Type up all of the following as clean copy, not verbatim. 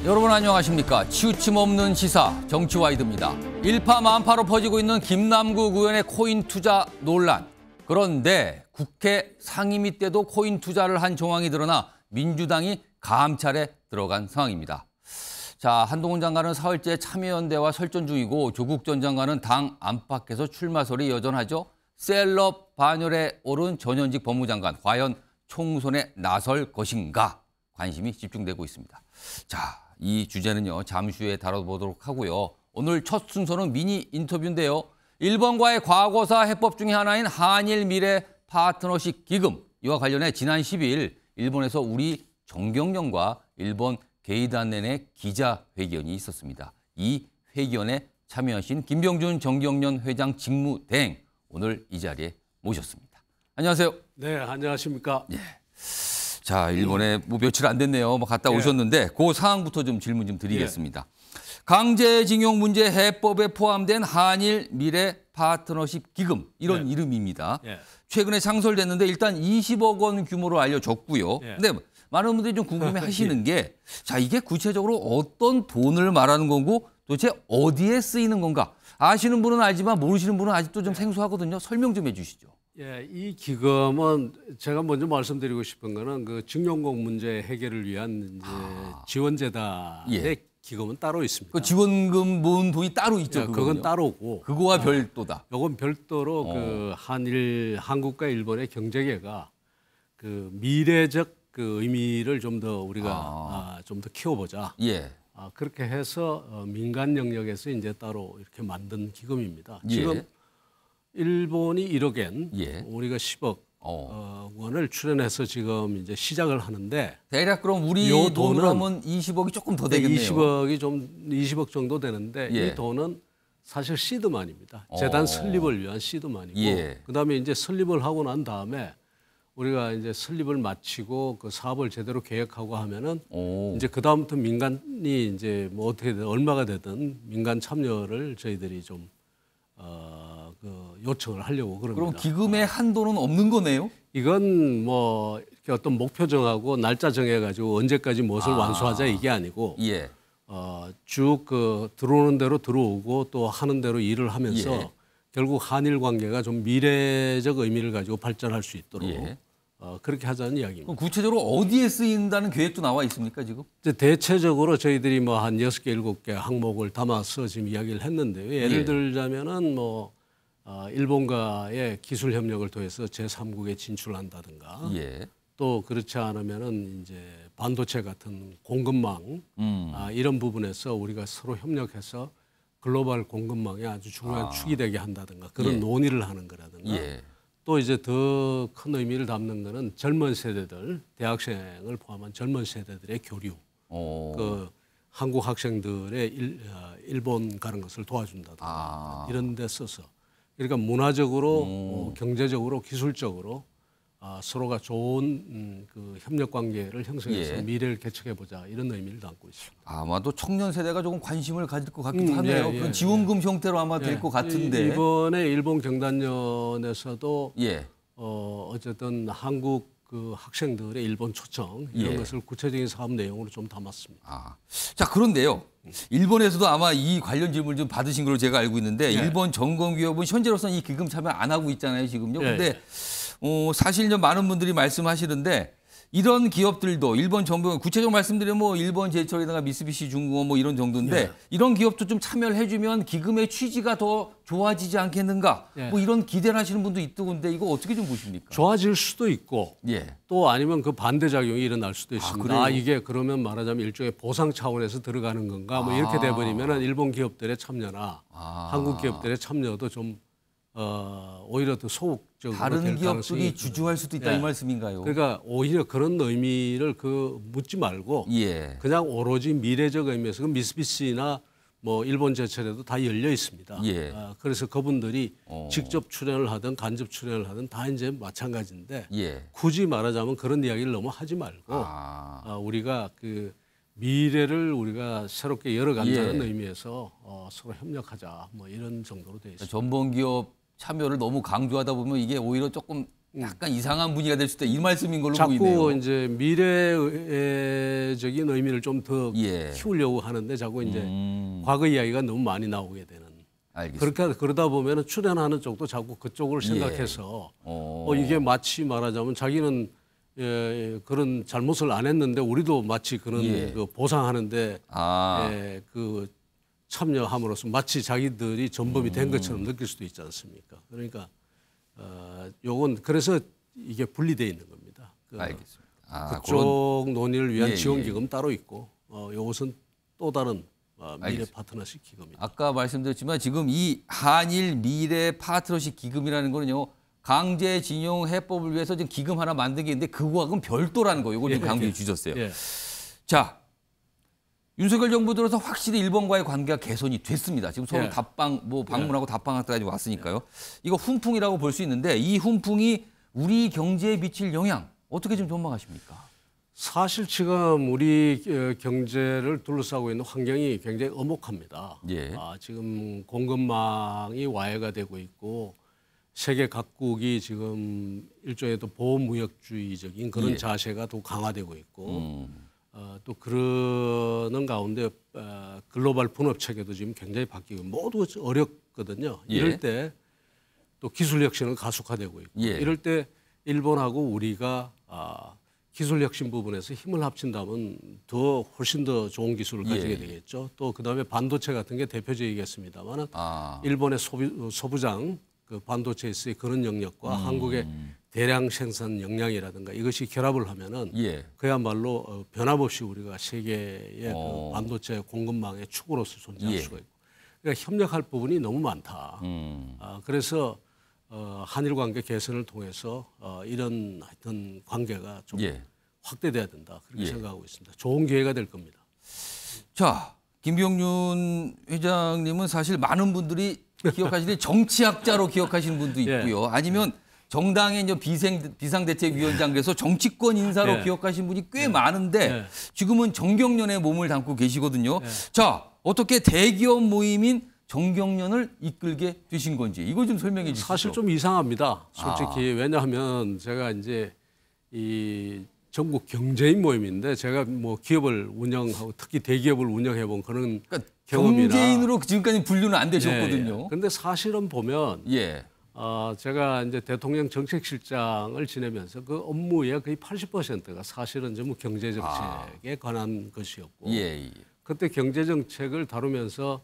여러분 안녕하십니까. 치우침 없는 시사 정치와이드입니다. 일파만파로 퍼지고 있는 김남국 의원의 코인 투자 논란. 그런데 국회 상임위 때도 코인 투자를 한 정황이 드러나 민주당이 감찰에 들어간 상황입니다. 자, 한동훈 장관은 사흘째 참여연대와 설전 중이고 조국 전 장관은 당 안팎에서 출마설이 여전하죠. 셀럽 반열에 오른 전현직 법무장관 과연 총선에 나설 것인가 관심이 집중되고 있습니다. 자, 이 주제는요 잠시 후에 다뤄보도록 하고요. 오늘 첫 순서는 미니 인터뷰인데요. 일본과의 과거사 해법 중에 하나인 한일 미래 파트너십 기금, 이와 관련해 지난 10일 일본에서 우리 정경련과 일본 게이단넨의 기자회견이 있었습니다. 이 회견에 참여하신 김병준 정경련 회장 직무대행, 오늘 이 자리에 모셨습니다. 안녕하세요. 네, 안녕하십니까. 예. 자, 일본에 뭐 며칠 안 됐네요. 갔다 오셨는데 그 상황부터 좀 질문 좀 드리겠습니다. 강제징용 문제 해법에 포함된 한일 미래 파트너십 기금, 이런 이름입니다. 최근에 창설됐는데 일단 20억 원 규모로 알려졌고요. 근데 많은 분들이 좀 궁금해 하시는 게, 자, 이게 구체적으로 어떤 돈을 말하는 거고 도대체 어디에 쓰이는 건가? 아시는 분은 알지만 모르시는 분은 아직도 좀 생소하거든요. 설명 좀 해주시죠. 예, 이 기금은 제가 먼저 말씀드리고 싶은 거는 그 징용공 문제 해결을 위한 이제 지원재단의 기금은 따로 있습니다. 그 지원금 모은 돈이 따로 있죠. 그건 따로고. 그거와 별도다. 요건 별도로 그 한국과 일본의 경제계가 그 미래적 그 의미를 좀 더 우리가 좀 더 키워보자. 그렇게 해서 민간 영역에서 이제 따로 이렇게 만든 기금입니다. 지금 일본이 1억엔, 우리가 10억 원을 출연해서 지금 이제 시작을 하는데, 대략 그럼 우리 돈으로 하면 20억이 조금 더 되겠네요. 20억 정도 되는데 이 돈은 사실 시드만입니다. 재단 설립을 위한 시드만이고, 그다음에 이제 설립을 하고 난 다음에 우리가 이제 설립을 마치고 그 사업을 제대로 계획하고 하면은 이제 그다음부터 민간이 이제 뭐 어떻게든 얼마가 되든 민간 참여를 저희들이 좀 그 요청을 하려고 그럽니다. 그럼 기금의 한도는 없는 거네요? 이건 뭐 이렇게 어떤 목표 정하고 날짜 정해가지고 언제까지 무엇을 완수하자 이게 아니고 쭉 그 들어오는 대로 들어오고 또 하는 대로 일을 하면서 결국 한일 관계가 좀 미래적 의미를 가지고 발전할 수 있도록 그렇게 하자는 이야기입니다. 그럼 구체적으로 어디에 쓰인다는 계획도 나와 있습니까 지금? 대체적으로 저희들이 뭐 한 6개, 7개 항목을 담아서 지금 이야기를 했는데요. 예를 들자면은 뭐 일본과의 기술 협력을 통해서 제3국에 진출한다든가 또 그렇지 않으면은 이제 반도체 같은 공급망 이런 부분에서 우리가 서로 협력해서 글로벌 공급망에 아주 중요한 축이 되게 한다든가 그런 논의를 하는 거라든가 또 이제 더 큰 의미를 담는 거는 젊은 세대들, 대학생을 포함한 젊은 세대들의 교류, 그 한국 학생들의 일본 가는 것을 도와준다든가 이런 데 써서, 그러니까 문화적으로, 경제적으로, 기술적으로 서로가 좋은 그 협력 관계를 형성해서 미래를 개척해 보자, 이런 의미를 담고 있습니다. 아마도 청년 세대가 조금 관심을 가질 것 같기도 하네요. 그런 지원금 형태로 아마 될 것 같은데. 이번에 일본 경단련에서도 어쨌든 한국 그 학생들의 일본 초청 이런 것을 구체적인 사업 내용으로 좀 담았습니다. 자, 그런데요. 일본에서도 아마 이 관련 질문을 좀 받으신 걸로 제가 알고 있는데 일본 정권기업은 현재로서는 이 기금 참여 안 하고 있잖아요, 지금요. 근데 사실 많은 분들이 말씀하시는데 이런 기업들도 일본 정부, 구체적으로 말씀드리면 뭐 일본 제철이나 미쓰비시 중공업 뭐 이런 정도인데 이런 기업도 좀 참여를 해주면 기금의 취지가 더 좋아지지 않겠는가? 뭐 이런 기대를 하시는 분도 있던데 이거 어떻게 좀 보십니까? 좋아질 수도 있고 또 아니면 그 반대작용이 일어날 수도 있습니다. 이게 그러면 말하자면 일종의 보상 차원에서 들어가는 건가? 뭐 이렇게 돼버리면 일본 기업들의 참여나 한국 기업들의 참여도 좀 오히려 더 소극적으로 다른 기업들이 주주할 수도 있다 이 말씀인가요? 그러니까 오히려 그런 의미를 묻지 말고 그냥 오로지 미래적 의미에서 미쓰비시나 뭐 일본 제철에도 다 열려 있습니다. 그래서 그분들이 직접 출연을 하든 간접 출연을 하든 다 이제 마찬가지인데 굳이 말하자면 그런 이야기를 너무 하지 말고 우리가 그 미래를 우리가 새롭게 열어간다는 의미에서 서로 협력하자 뭐 이런 정도로 되어 있습니다. 전범기업 참여를 너무 강조하다 보면 이게 오히려 조금 약간 이상한 분위기가 될 수 있다 이 말씀인 걸로 자꾸 보이네요. 이제 미래적인 의미를 좀 더 예. 키우려고 하는데 자꾸 이제 과거 이야기가 너무 많이 나오게 되는. 알겠습니다. 그러다 보면은 출연하는 쪽도 자꾸 그쪽을 생각해서 이게 마치 말하자면 자기는 그런 잘못을 안 했는데 우리도 마치 그런 그 보상하는데 그 참여함으로써 마치 자기들이 전범이 된 것처럼 느낄 수도 있지 않습니까? 그러니까 요건 그래서 이게 분리되어 있는 겁니다. 알겠습니다. 그쪽 논의를 위한 지원기금 따로 있고 이것은 또 다른 미래 파트너십 기금입니다. 아까 말씀드렸지만 지금 이 한일 미래 파트너십 기금이라는 거는요. 강제징용 해법을 위해서 지금 기금 하나 만든 게 있는데 그거하고는 별도라는 거. 이걸 좀 강조해 주셨어요. 자, 윤석열 정부 들어서 확실히 일본과의 관계가 개선이 됐습니다. 지금 서로 방문하고 답방까지 왔으니까요. 이거 훈풍이라고 볼 수 있는데 이 훈풍이 우리 경제에 미칠 영향 어떻게 좀 전망하십니까? 사실 지금 우리 경제를 둘러싸고 있는 환경이 굉장히 엄혹합니다. 지금 공급망이 와해가 되고 있고 세계 각국이 지금 일종의 또 보호무역주의적인 그런 자세가 더 강화되고 있고 또 그러는 가운데 글로벌 분업 체계도 지금 굉장히 바뀌고 모두 어렵거든요. 이럴 때 또 기술 혁신은 가속화되고 있고 이럴 때 일본하고 우리가 기술 혁신 부분에서 힘을 합친다면 더 훨씬 더 좋은 기술을 가지게 되겠죠. 또 그다음에 반도체 같은 게 대표적이겠습니다만은 일본의 소부장 그 반도체에서의 그런 영역과 한국의 대량 생산 역량이라든가 이것이 결합을 하면은 그야말로 변함없이 우리가 세계의 그 반도체 공급망의 축으로서 존재할 수가 있고 그러니까 협력할 부분이 너무 많다. 그래서 한일 관계 개선을 통해서 이런 하여튼 관계가 좀 확대돼야 된다 그렇게 생각하고 있습니다. 좋은 기회가 될 겁니다. 자, 김병윤 회장님은 사실 많은 분들이 기억하시는 정치학자로 기억하시는 분도 있고요. 아니면 정당의 이제 비상대책위원장 그래서 정치권 인사로 기억하시는 분이 꽤 많은데 지금은 정경련에 몸을 담고 계시거든요. 자, 어떻게 대기업 모임인 정경련을 이끌게 되신 건지 이거 좀 설명해 주시죠. 사실 좀 이상합니다. 솔직히 왜냐하면 제가 이제 이 전국 경제인 모임인데 제가 뭐 기업을 운영하고 특히 대기업을 운영해 본 그런 경험이나 경제인으로 지금까지 분류는 안 되셨거든요. 그런데 사실은 보면 제가 이제 대통령 정책실장을 지내면서 그 업무의 거의 80%가 사실은 전부 경제 정책에 관한 것이었고 그때 경제 정책을 다루면서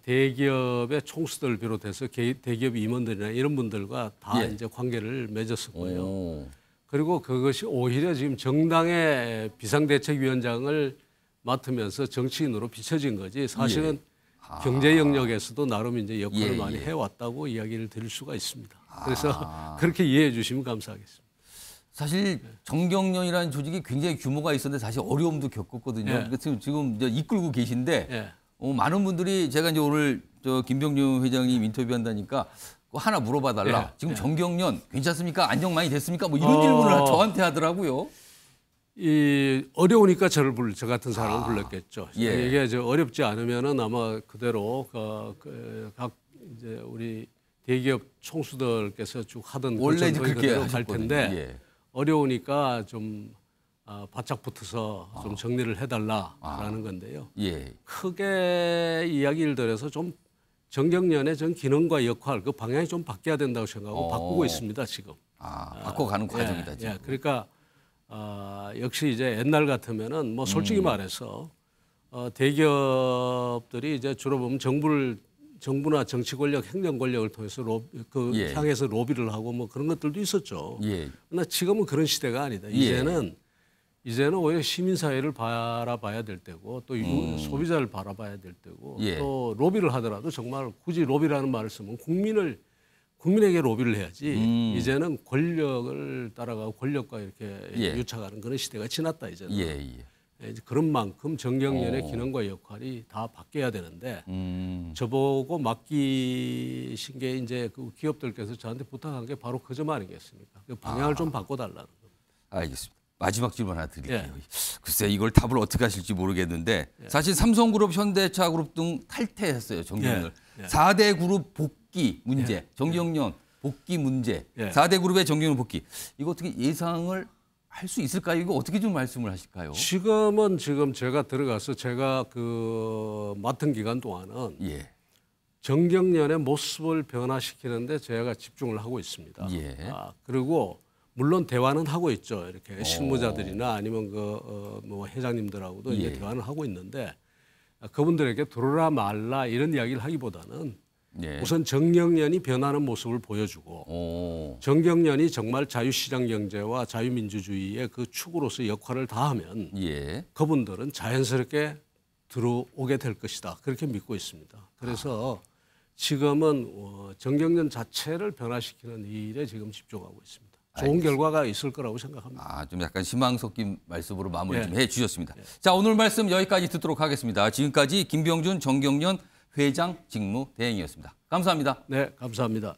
대기업의 총수들 비롯해서 대기업 임원들이나 이런 분들과 다 이제 관계를 맺었었고요. 그리고 그것이 오히려 지금 정당의 비상대책위원장을 맡으면서 정치인으로 비춰진 거지 사실은 경제 영역에서도 나름 이제 역할을 많이 해왔다고 이야기를 드릴 수가 있습니다. 그래서 그렇게 이해해 주시면 감사하겠습니다. 사실 정경련이라는 조직이 굉장히 규모가 있었는데 사실 어려움도 겪었거든요. 지금 이제 이끌고 계신데 많은 분들이 제가 이제 오늘 김병윤 회장님 인터뷰한다니까 하나 물어봐 달라. 지금 정경련 괜찮습니까? 안정 많이 됐습니까? 뭐 이런 질문을 저한테 하더라고요. 어려우니까 저 같은 사람을 불렀겠죠. 이게 어렵지 않으면은 아마 그대로 각 이제 우리 대기업 총수들께서 쭉 하던 원래 그렇게 그대로 갈 텐데 어려우니까 좀 바짝 붙어서 좀 정리를 해달라라는 건데요. 크게 이야기를 들어서 좀 정경련의 전 기능과 역할 그 방향이 좀 바뀌어야 된다고 생각하고 바꾸고 있습니다 지금. 바꿔가는 과정이다 지금. 그러니까 역시 이제 옛날 같으면은 뭐 솔직히 말해서 대기업들이 이제 주로 보면 정부나 정치 권력, 행정 권력을 통해서 향해서 로비를 하고 뭐 그런 것들도 있었죠. 그러나 지금은 그런 시대가 아니다. 이제는 오히려 시민사회를 바라봐야 될 때고 또 소비자를 바라봐야 될 때고 또 로비를 하더라도 정말 굳이 로비라는 말을 쓰면 국민에게 로비를 해야지 이제는 권력을 따라가고 권력과 이렇게 유착하는 그런 시대가 지났다 이제는. 이제 그런 만큼 정경련의 기능과 역할이 다 바뀌어야 되는데 저보고 맡기신 게 이제 그 기업들께서 저한테 부탁한 게 바로 그 점 아니겠습니까? 그 방향을 좀 바꿔달라는 겁니다. 알겠습니다. 마지막 질문 하나 드릴게요. 글쎄 이걸 답을 어떻게 하실지 모르겠는데 사실 삼성그룹, 현대차그룹 등 탈퇴했어요. 정경련. 4대 그룹 복귀 문제. 정경련 복귀 문제, 예. 4대 그룹의 정경련 복귀. 이거 어떻게 예상을 할 수 있을까요? 이거 어떻게 좀 말씀을 하실까요? 지금 제가 들어가서 제가 맡은 기간 동안은 예. 정경련의 모습을 변화시키는데 제가 집중을 하고 있습니다. 예. 그리고 물론 대화는 하고 있죠. 이렇게 실무자들이나 아니면 뭐 회장님들하고도 이제 예. 대화는 하고 있는데 그분들에게 들어라 말라 이런 이야기를 하기보다는 예. 우선 정경련이 변하는 모습을 보여주고 오. 정경련이 정말 자유시장 경제와 자유민주주의의 그 축으로서 역할을 다하면 예. 그분들은 자연스럽게 들어오게 될 것이다. 그렇게 믿고 있습니다. 그래서 지금은 정경련 자체를 변화시키는 일에 지금 집중하고 있습니다. 좋은 결과가 있을 거라고 생각합니다. 좀 약간 희망 섞인 말씀으로 마무리 예. 좀 해주셨습니다. 자, 오늘 말씀 여기까지 듣도록 하겠습니다. 지금까지 김병준 정경련 회장 직무 대행이었습니다. 감사합니다. 네, 감사합니다.